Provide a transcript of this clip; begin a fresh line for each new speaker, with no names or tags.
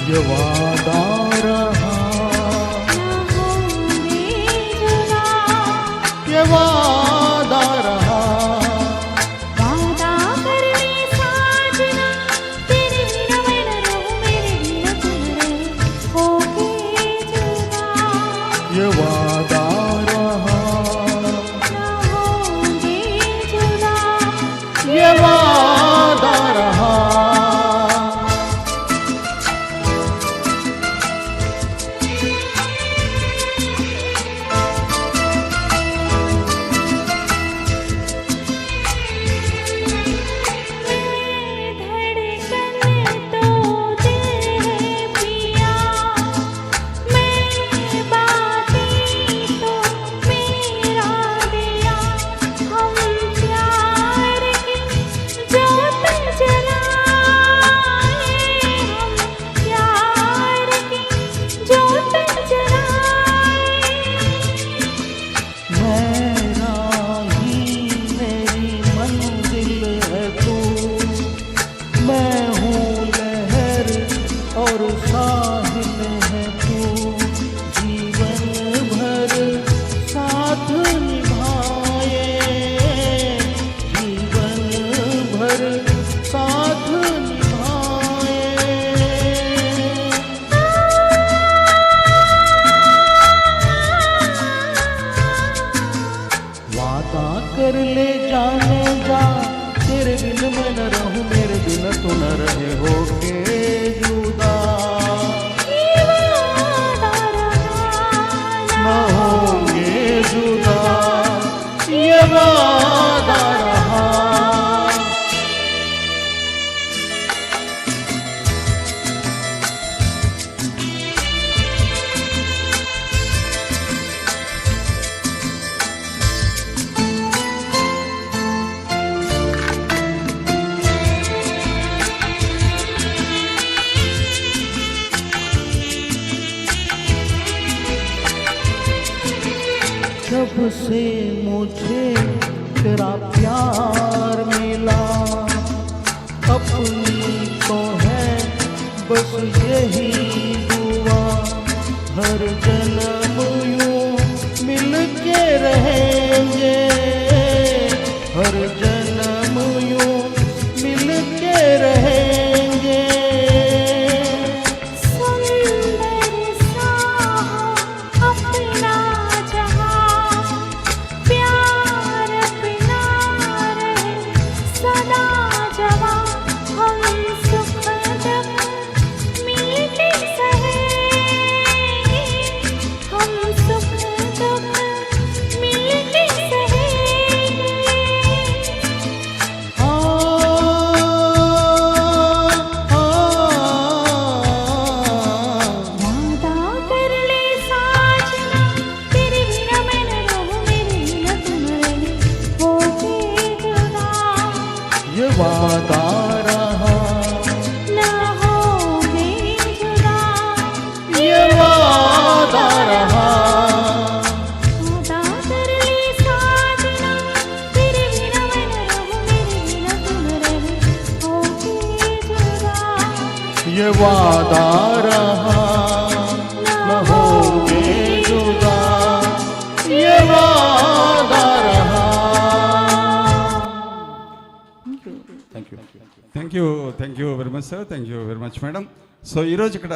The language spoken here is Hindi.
ये वादा रहा, ये वादा रहा,
वादा कर ले साजना, तेरे बिना मैं न रहूं, मेरे बिना तुम रहे, होके जुदा।
ये वादा रहा,
ना होंगे जुदा,
ये वादा रहा। कर ले जाने जा, तेरे बिन मैं न रहूं, मेरे बिन तू न रहे, होके जुदा। न होंगे जुदा, ये वादा रहा। जब से मुझे तेरा प्यार मिला, अपनी तो है बस यही दुआ, हर जन्म यूं मिल के रहेंगे, हर जन्म यूं मिल के रहेंगे। ये वादा रहा,
ना होंगे जुदा,
ये वादा रहा।
वादा कर ले साजना, तेरे बिना मैं न रहूं, मेरे बिना तुम रहे, होके जुदा।
ये वादा रहा, न होंगे जुदा, ये वादा रहा।
Thank you very much sir, thank you very much madam. So ఈరోజు ఇక్కడ